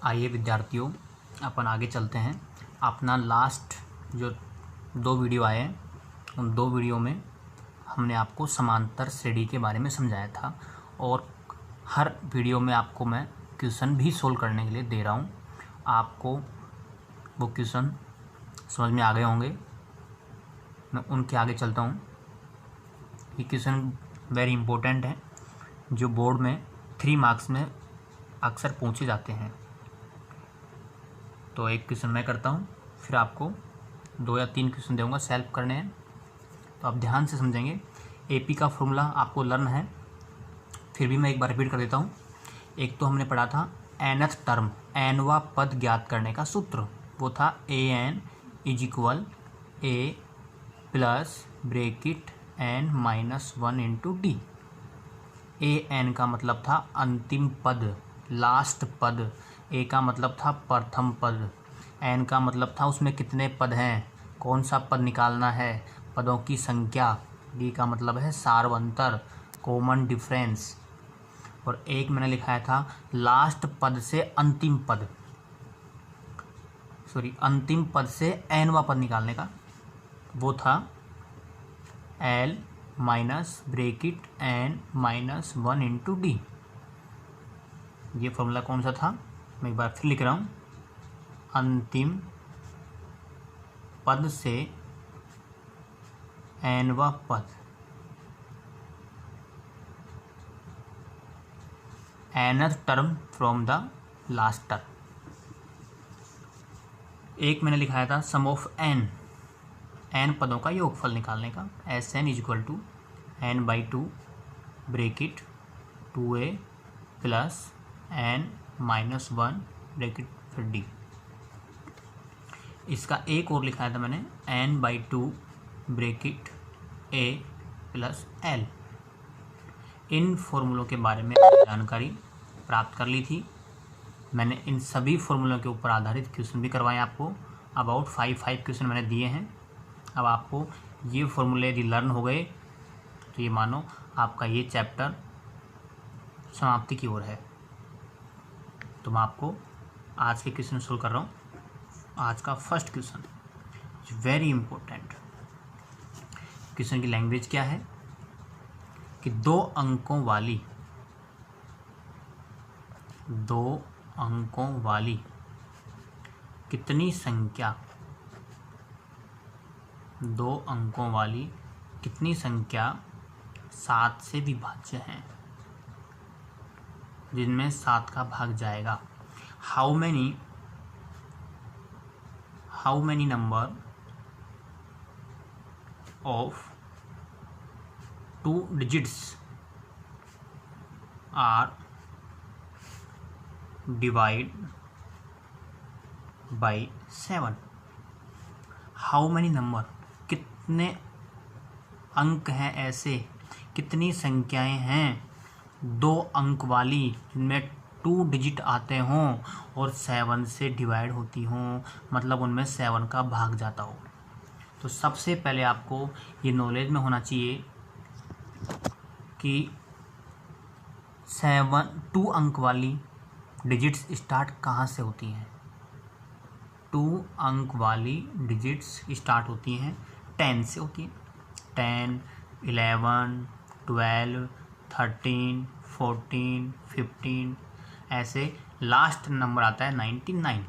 आइए विद्यार्थियों, अपन आगे चलते हैं। अपना लास्ट जो 2 वीडियो आए हैं, उन 2 वीडियो में हमने आपको समांतर श्रेणी के बारे में समझाया था और हर वीडियो में आपको मैं क्वेश्चन भी सोल्व करने के लिए दे रहा हूँ। आपको वो क्वेश्चन समझ में आ गए होंगे। मैं उनके आगे चलता हूँ। ये क्वेश्चन वेरी इंपॉर्टेंट है, जो बोर्ड में 3 मार्क्स में अक्सर पूछे जाते हैं। तो एक क्वेश्चन मैं करता हूँ, फिर आपको 2 या 3 क्वेश्चन दूंगा, सेल्फ करने हैं। तो आप ध्यान से समझेंगे। एपी का फॉर्मूला आपको लर्न है, फिर भी मैं एक बार रिपीट कर देता हूँ। एक तो हमने पढ़ा था nth टर्म, nवा पद ज्ञात करने का सूत्र, वो था an = a plus break it n-1 into D. an का मतलब था अंतिम पद, लास्ट पद। a का मतलब था प्रथम पद। n का मतलब था उसमें कितने पद हैं, कौन सा पद निकालना है, पदों की संख्या। d का मतलब है सार्वंतर, कॉमन डिफरेंस। और एक मैंने लिखाया था लास्ट पद से अंतिम पद, अंतिम पद से nवा पद निकालने का, वो था l minus break it n-1 into D. ये फॉर्मूला कौन सा था, मैं एक बार फिर लिख रहा हूँ। अंतिम पद से nवा पद, nth term from the last term. एक मैंने लिखाया था सम ऑफ n पदों का योगफल निकालने का, Sn = n/2 break it 2a plus n-1 break it फिर d। इसका एक और लिखाया था मैंने n/2 break it a plus l। इन फॉर्मूलों के बारे में जानकारी प्राप्त कर ली थी मैंने। इन सभी फॉर्मूलों के ऊपर आधारित क्वेश्चन भी करवाए आपको। अबाउट 5 क्वेश्चन मैंने दिए हैं। अब आपको ये फॉर्मूले यदि लर्न हो गए तो ये मानो आपका ये चैप्टर समाप्ति की ओर है। तो मैं आपको आज के क्वेश्चन सोल्व कर रहा हूँ। आज का first question very important. Question की लैंग्वेज क्या है कि 2 अंकों वाली कितनी संख्या, 2 अंकों वाली कितनी संख्या 7 से विभाज्य हैं, जिनमें 7 का भाग जाएगा। How many number of 2 digits are divide by 7। How many number, कितने अंक हैं ऐसे, कितनी संख्याएं हैं 2 अंक वाली जिनमें 2 डिजिट आते हों और 7 से डिवाइड होती हों, मतलब उनमें 7 का भाग जाता हो। तो सबसे पहले आपको ये नॉलेज में होना चाहिए कि 2 अंक वाली डिजिट्स स्टार्ट कहाँ से होती हैं। 2 अंक वाली डिजिट्स स्टार्ट होती हैं 10 से होती हैं। 10, 11, 12, 13, 14, 15, ऐसे लास्ट नंबर आता है 99,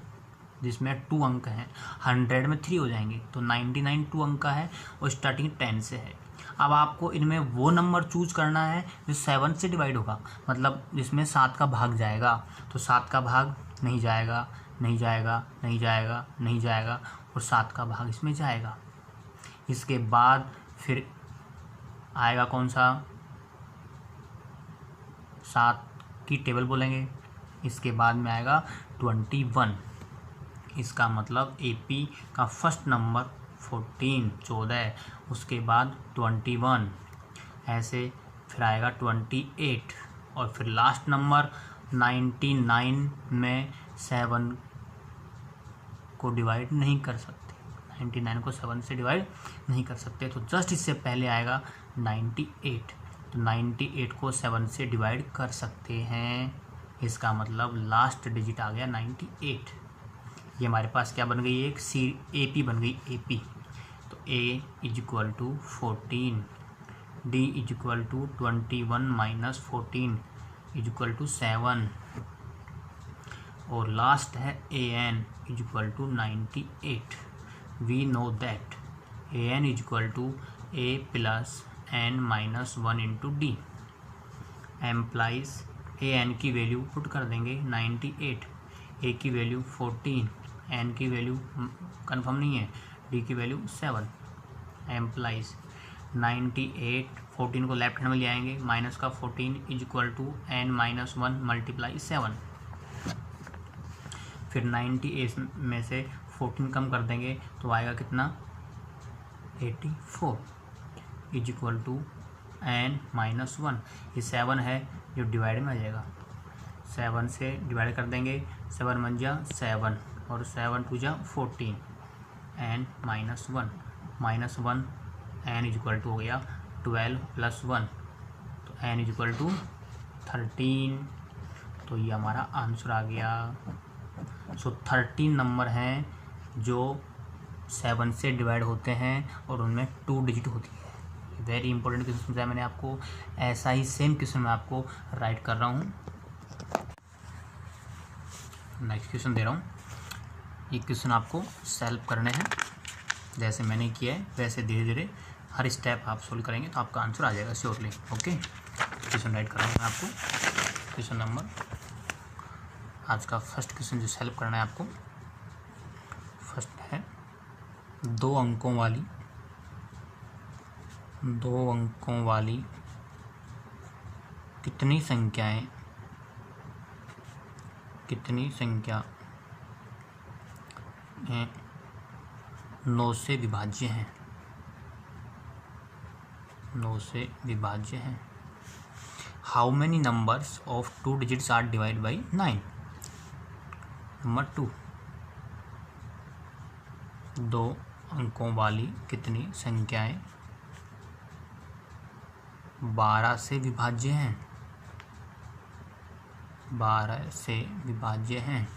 जिसमें 2 अंक हैं। 100 में 3 हो जाएंगे, तो 99 2 अंक का है और स्टार्टिंग 10 से है। अब आपको इनमें वो नंबर चूज करना है जो 7 से डिवाइड होगा, मतलब जिसमें 7 का भाग जाएगा। तो 7 का भाग नहीं जाएगा, नहीं जाएगा, नहीं जाएगा, नहीं जाएगा, और 7 का भाग इसमें जाएगा। इसके बाद फिर आएगा कौन सा, 7 की टेबल बोलेंगे। इसके बाद में आएगा 21। इसका मतलब एपी का फर्स्ट नंबर 14, उसके बाद 21, ऐसे फिर आएगा 28, और फिर लास्ट नंबर 99 में 7 को डिवाइड नहीं कर सकते, 99 को 7 से डिवाइड नहीं कर सकते, तो जस्ट इससे पहले आएगा 98। तो 98 को 7 से डिवाइड कर सकते हैं। इसका मतलब लास्ट डिजिट आ गया 98। ये हमारे पास क्या बन गई, एक सी ए पी बन गई, ए पी। तो A is equal to 14, D is equal to 21 minus 14 is equal to 7, और लास्ट है A N is equal to 98। We know that A N is equal to A plus N minus 1 into D. Implies A N की value put कर देंगे 98, A की value 14, N की value confirm नहीं है, D की value 7। Employees 98, 14 को left hand में ले आएंगे, माइनस का 14 is equal to N minus 1 multiply 7। फिर 98 में से 14 कम कर देंगे तो आएगा कितना, 84 is equal to N minus 1। ये 7 है जो डिवाइड में आ जाएगा, 7 से डिवाइड कर देंगे, 7 1 जा 7 और 7 2 जा 14, n minus 1 minus 1, n is equal to हो गया 12 प्लस 1, तो एन इज इक्वल टू 13। तो ये हमारा आंसर आ गया। सो 13 नंबर हैं जो 7 से डिवाइड होते हैं और उनमें 2 डिजिट होती है। वेरी इंपॉर्टेंट क्वेश्चन समझाया मैंने आपको, ऐसा ही सेम क्वेश्चन मैं आपको राइट कर रहा हूँ। नेक्स्ट क्वेश्चन दे रहा हूँ, ये क्वेश्चन आपको सॉल्व करने हैं, जैसे मैंने किया है वैसे धीरे धीरे हर स्टेप आप सोल्व करेंगे तो आपका आंसर आ जाएगा श्योरली। ओके, क्वेश्चन राइट कर रहा हूँ मैं आपको। क्वेश्चन नंबर, आज का फर्स्ट क्वेश्चन जो सॉल्व करना है आपको, फर्स्ट है 2 अंकों वाली कितनी संख्या हैं 9 से विभाज्य हैं, 9 से विभाज्य हैं। How many numbers of 2 digits are divide by 9। Number 2, 2 अंकों वाली कितनी संख्याएं 12 से विभाज्य हैं, 12 से विभाज्य हैं।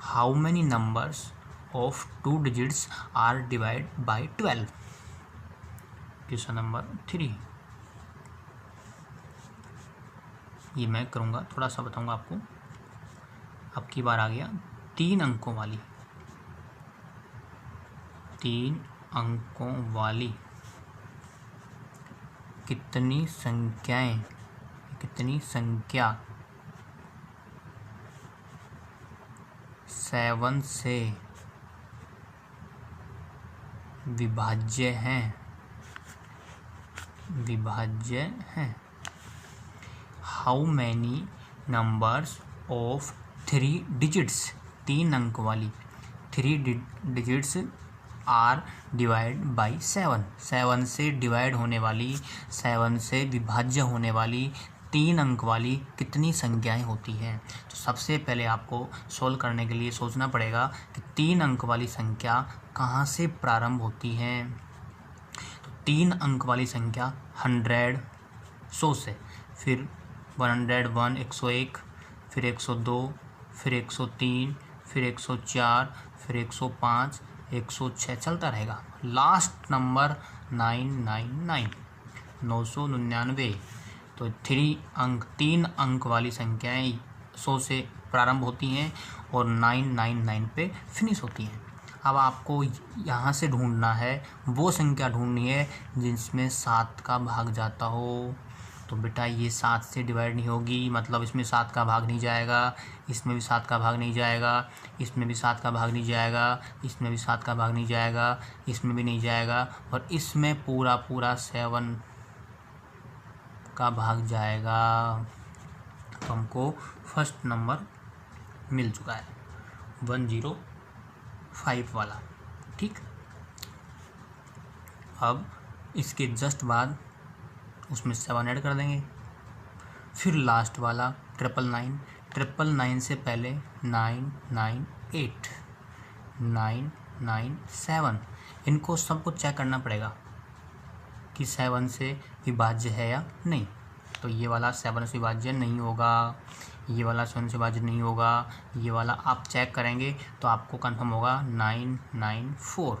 How many numbers of 2 digits are divide by 12। Question number 3, ये मैं करूँगा, थोड़ा सा बताऊँगा आपको। अब की बार आ गया 3 अंकों वाली कितनी संख्या 7 से विभाज्य हैं। How many numbers of 3 digits, 3 अंक वाली 3 डिजिट्स आर डिवाइड बाई 7, 7 से डिवाइड होने वाली, 7 से विभाज्य होने वाली 3 अंक वाली कितनी संख्याएं होती हैं। तो सबसे पहले आपको सोल्व करने के लिए सोचना पड़ेगा कि 3 अंक वाली संख्या कहाँ से प्रारंभ होती है। तो 3 अंक वाली संख्या 100 100 से, फिर 101 101, फिर 102, फिर 103, फिर 104, फिर 105, 106 चलता रहेगा। Last number 999, 999। तो 3 अंक वाली संख्याएं 100 से प्रारंभ होती हैं और 999 पे फिनिश होती हैं। अब आपको यहाँ से ढूंढना है, वो संख्या ढूंढनी है जिसमें 7 का भाग जाता हो। तो बेटा ये 7 से डिवाइड नहीं होगी, मतलब इसमें 7 का भाग नहीं जाएगा, इसमें भी 7 का भाग नहीं जाएगा, इसमें भी 7 का भाग नहीं जाएगा, इसमें भी 7 का भाग नहीं जाएगा, इसमें भी नहीं जाएगा, और इसमें पूरा 7 का भाग जाएगा। तो हमको फर्स्ट नंबर मिल चुका है 105 वाला। ठीक, अब इसके जस्ट बाद उसमें 7 ऐड कर देंगे, फिर लास्ट वाला 999, 999 से पहले 998, 997। इनको सबको चेक करना पड़ेगा कि 7 से विभाज्य है या नहीं। तो ये वाला 7 से विभाज्य नहीं होगा, ये वाला 7 से विभाजित नहीं होगा, ये वाला आप चेक करेंगे तो आपको कंफर्म होगा 994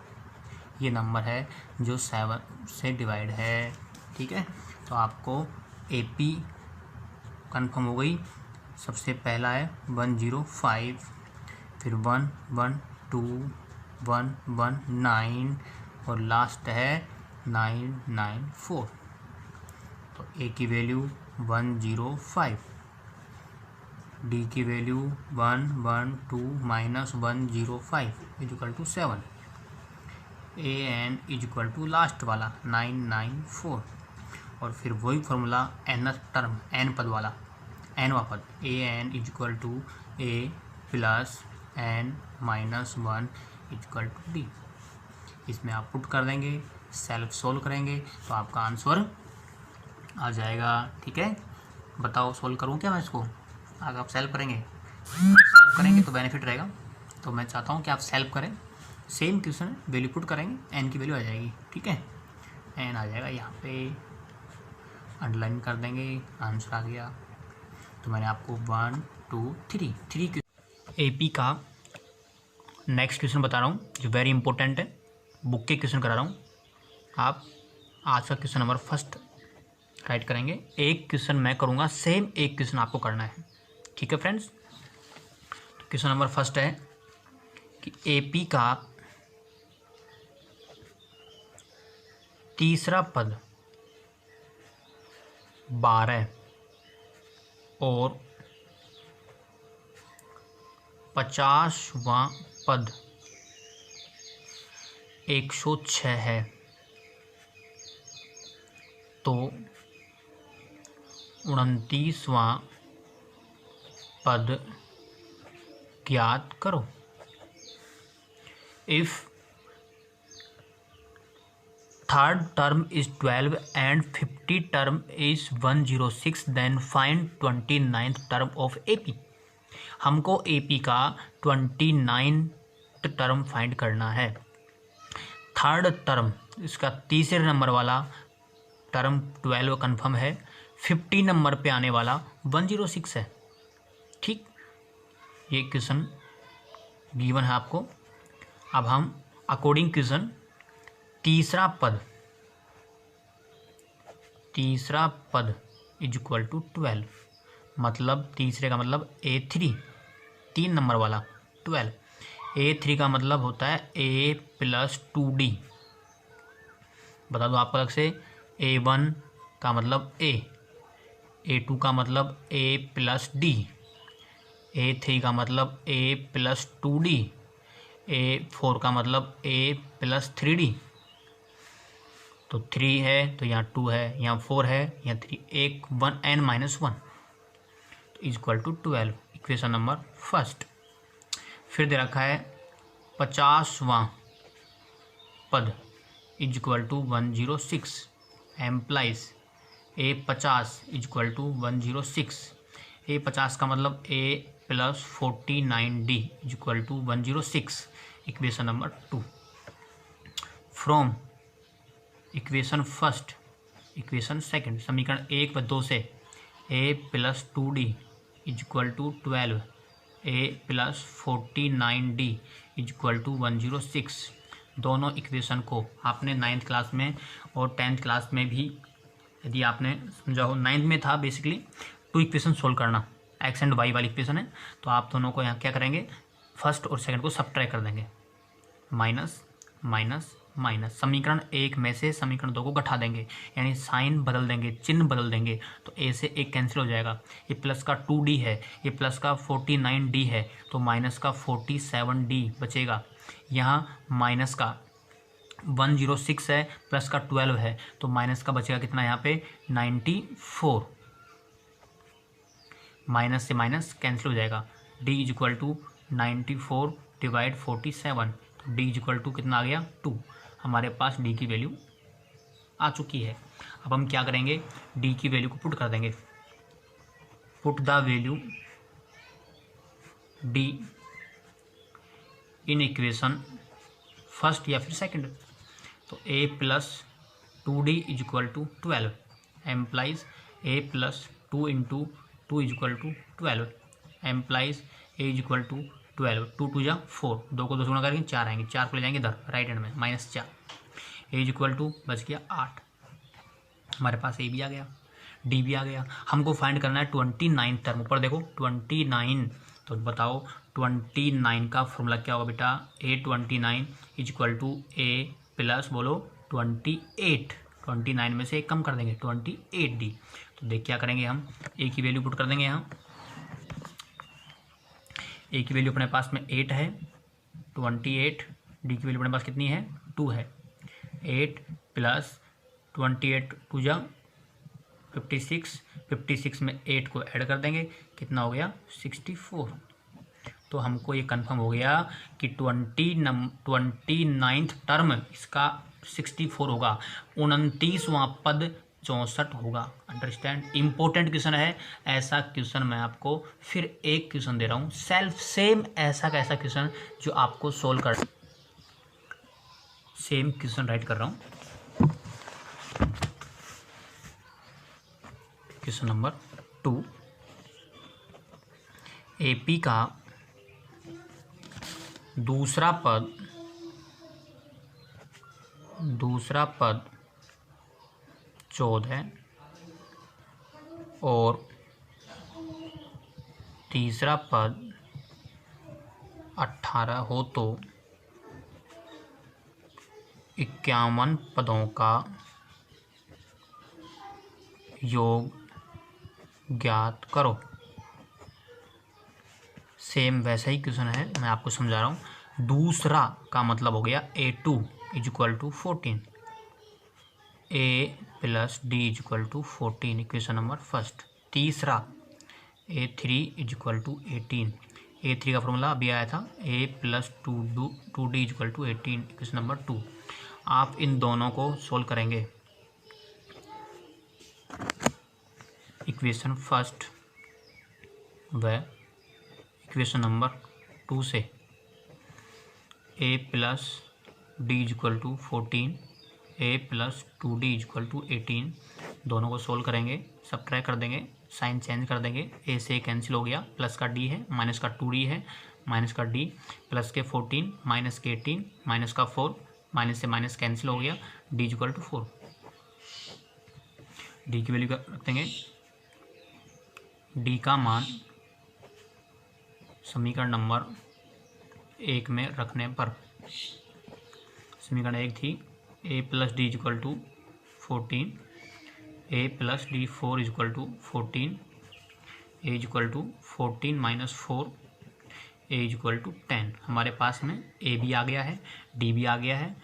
ये नंबर है जो 7 से डिवाइड है। ठीक है, तो आपको AP कंफर्म हो गई। सबसे पहला है 105, फिर 112, 119 और लास्ट है 994। तो A की वैल्यू 105, D की value 112 minus 105 equal to 7, AN equal to last वाला 994 और फिर वही फॉर्मूला nth टर्म n पद वाला nवा पद AN equal to A plus n minus 1 equal to D। इसमें आप पुट कर देंगे, सेल्फ सोल्व करेंगे तो आपका आंसर आ जाएगा। ठीक है, बताओ सोल्व करूँ क्या मैं इसको? अगर आप सेल्फ करेंगे तो बेनिफिट रहेगा, तो मैं चाहता हूँ कि आप सेल्फ करें। सेम क्वेश्चन वैल्यू पुट करेंगे, n की वैल्यू आ जाएगी। ठीक है, n आ जाएगा, यहाँ पे अंडरलाइन कर देंगे, आंसर आ गया। तो मैंने आपको 1 2 3 AP का नेक्स्ट क्वेश्चन बता रहा हूँ जो वेरी इंपॉर्टेंट है, बुक के क्वेश्चन करा रहा हूँ। आप आज का क्वेश्चन नंबर फर्स्ट राइट करेंगे, एक क्वेश्चन मैं करूँगा, सेम एक क्वेश्चन आपको करना है। ठीक है फ्रेंड्स, तो क्वेश्चन नंबर फर्स्ट है कि AP का तीसरा पद 12 और 50वां पद 106 है, तो 29वां पद ज्ञात करो। If third term is 12 and 50 term is 106 then find 29th term of AP। हमको AP का 29th टर्म फाइंड करना है। थर्ड टर्म, इसका तीसरे नंबर वाला टर्म 12 कंफर्म है, 50 नंबर पे आने वाला 106 है। ठीक, ये क्वेश्चन गिवन है आपको। अब हम अकॉर्डिंग क्वेश्चन तीसरा पद इज इक्वल टू 12, मतलब तीसरे का मतलब A3, 3 नंबर वाला 12। A3 का मतलब होता है A प्लस 2D। बता दो आपको अलग से, A1 का मतलब A, A2 का मतलब A प्लस D, A3 का मतलब A प्लस 2D, A4 का मतलब A प्लस 3D। तो 3 है तो यहाँ 2 है, यहाँ 4 है, यहाँ 3, एक 1 n minus 1 is equal to 12, equation number first. फिर दे रखा है 50वां पद is equal to 106, implies A50 is equal to 106। A50 का मतलब A plus 49D is equal to 106, equation number 2। From equation first equation second, समीकरण 1 व 2 से A plus 2D is equal to 12, A plus 49D is equal to 106। दोनों equation को आपने 9th class में और 10th क्लास में भी, यदि आपने समझा हो, 9th में था बेसिकली 2 इक्वेशन सोल्व करना, एक्स एंड वाई वाली इक्वेशन है, तो आप दोनों को यहाँ क्या करेंगे, फर्स्ट और सेकंड को सब्ट्रैक्ट कर देंगे, माइनस माइनस माइनस, समीकरण 1 में से समीकरण 2 को घटा देंगे, यानी साइन बदल देंगे, चिन्ह बदल देंगे, तो A से 1 कैंसिल हो जाएगा। ये प्लस का 2D है, ये प्लस का 49D है, तो माइनस का 47D बचेगा। यहाँ माइनस का 106 है, प्लस का 12 है, तो माइनस का बचेगा कितना यहाँ पे 94, माइनस से माइनस कैंसिल हो जाएगा। D is equal to 94 divide 47, तो D इज इक्वल टू कितना आ गया 2। हमारे पास D की वैल्यू आ चुकी है। अब हम क्या करेंगे, D की वैल्यू को पुट कर देंगे, put the value D in equation first या फिर सेकंड। तो A plus 2D is equal to 12, implies A plus 2 into 2 is equal to 12 implies A is equal to 12, 2 2 जा 4, 2 को 2 से गुणा करेंगे 4 आएंगे, 4 को ले जाएंगे इधर राइट हैंड में -4, ए इज इक्वल टू बच गया 8। हमारे पास ए भी आ गया, डी भी आ गया। हमको फाइंड करना है 29 टर्म। ऊपर देखो 29, तो बताओ 29 का फॉर्मूला क्या होगा बेटा, A29 is equal to A plus बोलो 28, 29 में से एक कम कर देंगे 28D। तो देख क्या करेंगे हम, ए की वैल्यू पुट कर देंगे यहाँ। ए की वैल्यू अपने पास में 8 है 28, डी की वैल्यू अपने पास कितनी है 2 है, 8 प्लस 28 2 जा 56, 56 में 8 को ऐड कर देंगे, कितना हो गया 64। तो हमको ये कंफर्म हो गया कि 29th टर्म इसका 64 होगा, 29वां पद 64 होगा। अंडरस्टैंड, इंपॉर्टेंट क्वेश्चन है। ऐसा क्वेश्चन मैं आपको फिर एक क्वेश्चन दे रहा हूँ, सेल्फ सेम ऐसा कैसा क्वेश्चन जो आपको सोल्व कर, सेम क्वेश्चन राइट कर रहा हूँ। क्वेश्चन नंबर 2, एपी का दूसरा पद 14 और तीसरा पद 18 हो तो 51 पदों का योग ज्ञात करो। सेम वैसा ही क्वेश्चन है, मैं आपको समझा रहा हूँ। दूसरा का मतलब हो गया A2 is equal to 14, A plus D is equal to 14, equation number first. तीसरा A3 is equal to 18, A3 का फॉर्मूला अभी आया था, A plus 2D is equal to 18, equation number 2। आप इन दोनों को सोल्व करेंगे इक्वेशन फर्स्ट व इक्वेशन नंबर 2 से। A plus D is equal to 14, A plus 2D is equal to 18, दोनों को सोल्व करेंगे, सब्ट्रैक्ट कर देंगे, साइन चेंज कर देंगे, ए से कैंसिल हो गया, प्लस का डी है, माइनस का 2D है, माइनस का डी, प्लस के 14, माइनस के 18, माइनस का 4, माइनस से माइनस कैंसिल हो गया, D is equal to 4। D की वैल्यू रख देंगे, डी का मान समीकरण नंबर 1 में रखने पर, समीकरण 1 थी A plus D is equal to 14, A plus D 4 is equal to 14, A is equal to 14 minus 4, A is equal to 10। हमारे पास में ए भी आ गया है, डी भी आ गया है,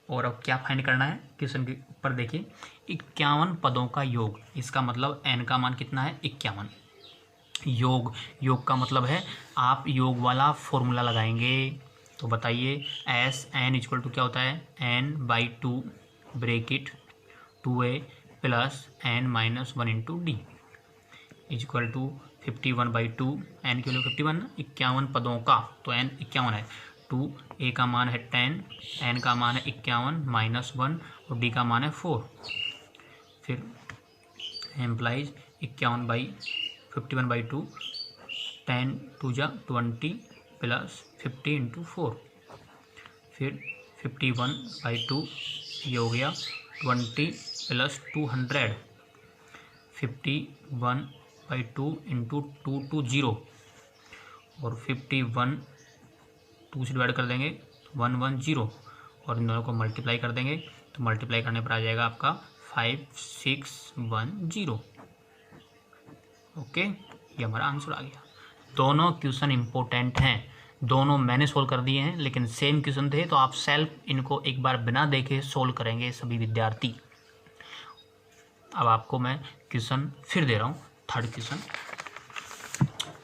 और अब क्या फाइंड करना है, क्वेश्चन के ऊपर देखिए 51 पदों का योग, इसका मतलब एन का मान कितना है 51। योग का मतलब है आप योग वाला फॉर्मूला लगाएंगे। तो बताइए एस एन इक्वल टू क्या होता है, n/2 bracket 2a plus n minus 1 into D equal to 51/2, N की वैल्यू 51 ना, 51 पदों का, तो n 51 है, 2 ए का मान है 10, एन का मान है 51 माइनस 1 और डी का मान है 4। फिर एम्प्लाइज 51/2, 10 2 जा 20 प्लस 50 इंटू 4, फिर 51/2 ये हो गया 20 प्लस 200, 51/2 इंटू 220 और 51 2 से डिवाइड कर देंगे 110 और इन दोनों को मल्टीप्लाई कर देंगे, तो मल्टीप्लाई करने पर आ जाएगा आपका 5610। ओके, ये हमारा आंसर आ गया। दोनों क्वेश्चन इंपॉर्टेंट हैं, दोनों मैंने सोल्व कर दिए हैं, लेकिन सेम क्वेश्चन थे, तो आप सेल्फ इनको एक बार बिना देखे सोल्व करेंगे सभी विद्यार्थी। अब आपको मैं क्वेश्चन फिर दे रहा हूँ, third question,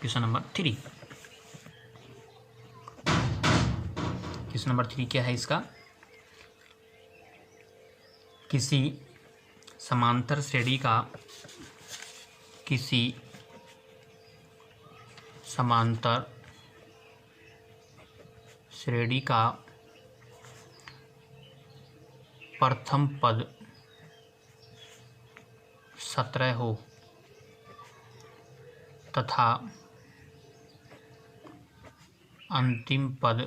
question number 3। Question number 3 क्या है इसका, किसी समांतर श्रेणी का प्रथम पद 17 हो तथा अंतिम पद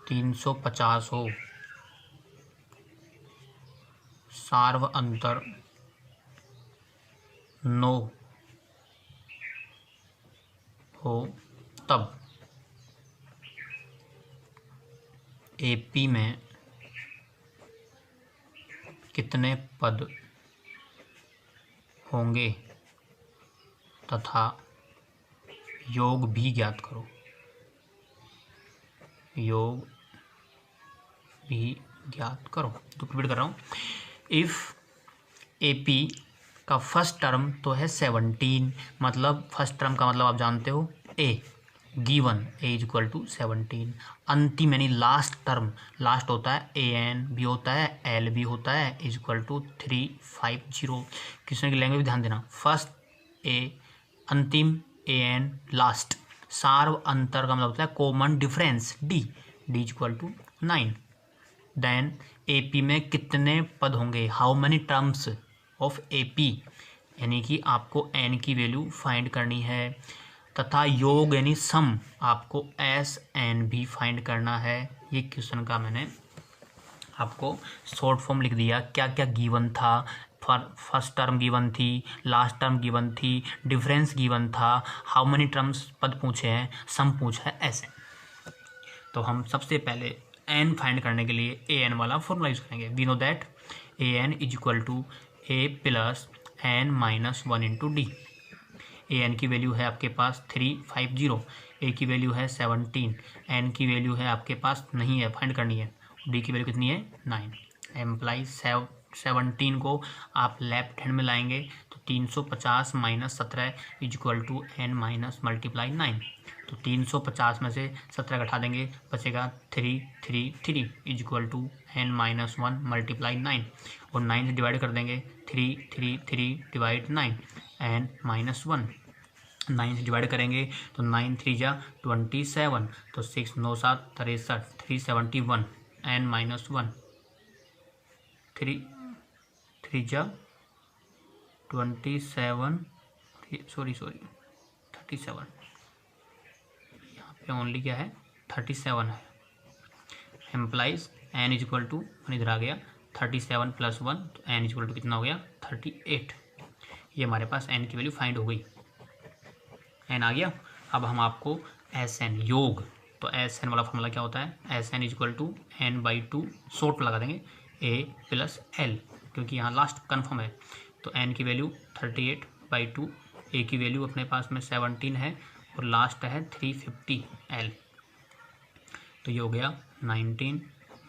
350 हो, सार्व अंतर 9 हो, तब एपी में कितने पद होंगे तथा योग भी ज्ञात करो। योग भी ज्ञात करो। तो रिपीट कर रहा हूँ, इफ एपी का फर्स्ट टर्म तो है 17, मतलब फर्स्ट टर्म का मतलब आप जानते हो A, given A is equal to 17। अंतिम यानी लास्ट टर्म, लास्ट होता है ए एन भी होता है, एल भी होता है, इज इक्वल टू 350। क्वेश्चन की लैंग्वेज ध्यान देना, फर्स्ट ए, अंतिम ए एन, लास्ट। सार्व अंतर का मतलब होता है common difference D, D is equal to 9। Then AP में कितने पद होंगे, how many terms of AP, यानी कि आपको एन की वैल्यू फाइंड करनी है, तथा योग यानी सम आपको एस एन भी फाइंड करना है। ये क्वेश्चन का मैंने आपको शॉर्ट फॉर्म लिख दिया, क्या क्या गिवन था। फर्स्ट टर्म गिवन थी, लास्ट टर्म गिवन थी, डिफरेंस गिवन था, हाउ मेनी टर्म्स पद पूछे हैं, सम पूछा है, ऐसे। तो हम सबसे पहले एन फाइंड करने के लिए ए एन वाला फॉर्मूला यूज करेंगे। We know that A N is equal to A plus N minus 1 into D. A N की वैल्यू है आपके पास 350, ए की वैल्यू है 17, एन की वैल्यू है आपके पास नहीं है, फाइंड करनी है, डी की वैल्यू कितनी है 9। एम्प्लाई 17 को आप लेफ्ट हैंड में लाएंगे तो 350 minus 17 is equal to N minus multiply 9। तो 350 में से 17 घटा देंगे, बचेगा 333 is equal to N minus 1 multiply 9, और 9 से डिवाइड कर देंगे, 333 डिवाइड 9 एन माइनस 1। 9 से डिवाइड करेंगे तो 9 3 जा 27, तो 6 9 7 63, 371 एन माइनस 1, 3 3 जा 27, सॉरी 37, यहाँ पे ओनली क्या है 37 है। Implies N is equal to 1 इधर आ गया, 37 प्लस 1, तो एन इज इक्वल टू कितना हो गया 38। ये हमारे पास एन की वैल्यू फाइंड हो गई, एन आ गया। अब हम आपको एस एन योग, तो एस एन वाला फॉर्मूला क्या होता है, S N is equal to N by 2, short लगा देंगे ए प्लस एल, क्योंकि यहाँ लास्ट कन्फर्म है। तो एन की वैल्यू 38/2, ए की वैल्यू अपने पास में 17 है, और लास्ट है 350 एल। तो ये हो गया 19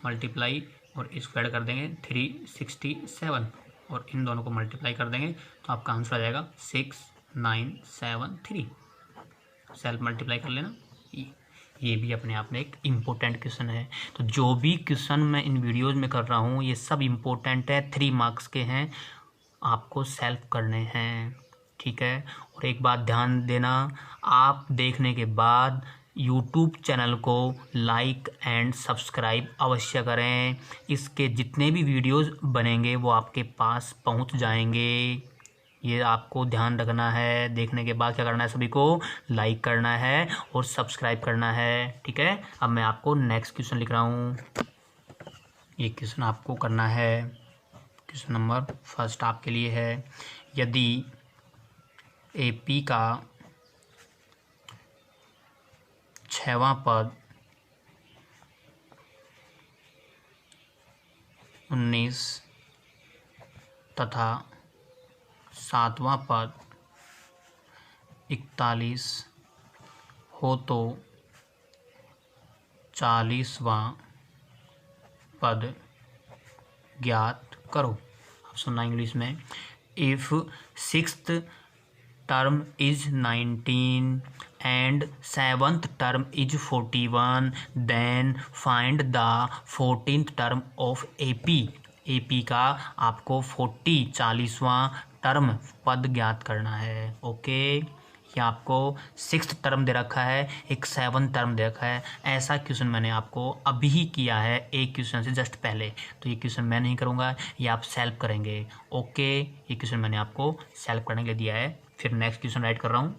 मल्टीप्लाई और स्क्वायर कर देंगे 367, और इन दोनों को मल्टीप्लाई कर देंगे तो आपका आंसर आ जाएगा 6973। सेल्फ मल्टीप्लाई कर लेना। ये भी अपने आप में एक इम्पोर्टेंट क्वेश्चन है। तो जो भी क्वेश्चन मैं इन वीडियोज़ में कर रहा हूँ ये सब इम्पोर्टेंट है, 3 मार्क्स के हैं, आपको सेल्फ करने हैं, ठीक है। और एक बात ध्यान देना, आप देखने के बाद यूट्यूब चैनल को लाइक एंड सब्सक्राइब अवश्य करें। इसके जितने भी वीडियोस बनेंगे वो आपके पास पहुंच जाएंगे, ये आपको ध्यान रखना है। देखने के बाद क्या करना है, सभी को लाइक करना है और सब्सक्राइब करना है, ठीक है। अब मैं आपको नेक्स्ट क्वेश्चन लिख रहा हूँ। ये क्वेश्चन आपको करना है, क्वेश्चन नंबर फर्स्ट आपके लिए है, यदि एपी का 6वां पद 19 तथा 7वां पद 41 हो तो 40वां पद ज्ञात करो। आप सुनना इंग्लिश में, if 6th term is 19 and 7th term is 41, then find the 14th term of AP। AP का आपको 40वां टर्म पद ज्ञात करना है, ओके। ये आपको 6th टर्म दे रखा है, एक 7th टर्म दे रखा है। ऐसा क्वेश्चन मैंने आपको अभी ही किया है एक क्वेश्चन से जस्ट पहले, तो ये क्वेश्चन मैं नहीं करूँगा, ये आप सेल्फ करेंगे, ओके। ये क्वेश्चन मैंने आपको सेल्फ करने के लिए दिया है फिर नेक्स्ट क्वेश्चन राइट कर रहा हूँ,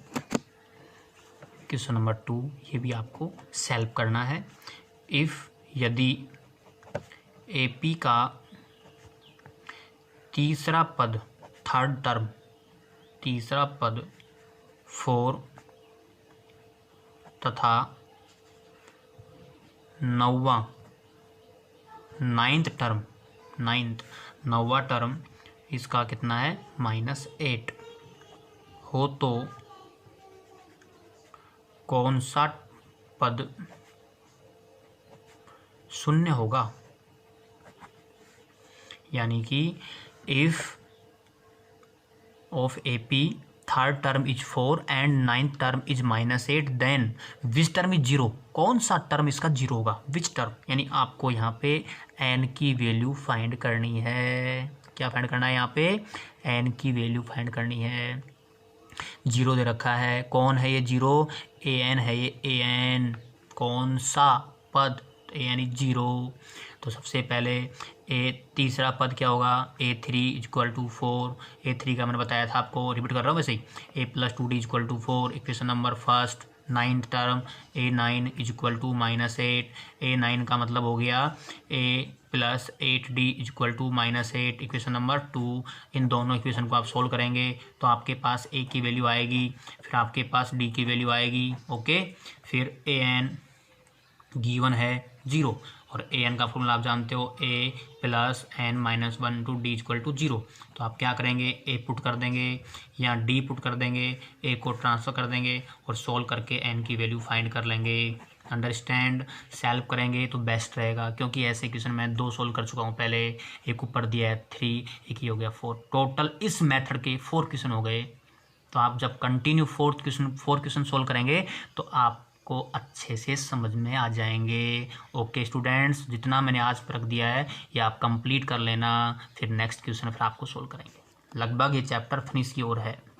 क्वेश्चन नंबर 2, ये भी आपको सॉल्व करना है। इफ़ यदि AP का तीसरा पद, थर्ड टर्म, तीसरा पद 4 तथा नौवा टर्म इसका कितना है -8 हो तो कौन सा पद शून्य होगा। यानी कि if of AP third term is 4 and ninth term is -8 then which term is 0, कौन सा टर्म इसका 0 होगा, विच टर्म। यानी आपको यहाँ पे n की वैल्यू फाइंड करनी है। क्या फाइंड करना है यहाँ पे, n की वैल्यू फाइंड करनी है। 0 दे रखा है, कौन है ये 0, an है ये, an कौन सा पद, an इज 0। तो सबसे पहले तीसरा पद क्या होगा, A3 = 4, A3 का मैंने बताया था आपको, रिपीट कर रहा हूँ वैसे ही, A + 2D = 4, equation number first. Ninth term A9 = -8, A9 का मतलब हो गया A + 8D = -8, इक्वेशन नंबर 2। इन दोनों इक्वेशन को आप सोल्व करेंगे तो आपके पास A की वैल्यू आएगी, फिर आपके पास D की वैल्यू आएगी, ओके। फिर an गिवन है 0 और an का फॉर्मूला आप जानते हो, A + n - 1 D = 0। तो आप क्या करेंगे, A पुट कर देंगे या D पुट कर देंगे, A को ट्रांसफ़र कर देंगे और सोल्व करके n की वैल्यू फाइंड कर लेंगे। अंडरस्टैंड, सॉल्व करेंगे तो बेस्ट रहेगा, क्योंकि ऐसे क्वेश्चन मैं 2 सोल्व कर चुका हूँ पहले, एक ऊपर दिया है 3, एक ही हो गया 4, टोटल इस मेथड के 4 क्वेश्चन हो गए। तो आप जब कंटिन्यू 4 क्वेश्चन सोल्व करेंगे तो आपको अच्छे से समझ में आ जाएंगे। ओके स्टूडेंट्स, जितना मैंने आज पर रख दिया है ये आप कंप्लीट कर लेना, फिर नेक्स्ट क्वेश्चन फिर आपको सोल्व करेंगे। लगभग ये चैप्टर फिनिश की ओर है।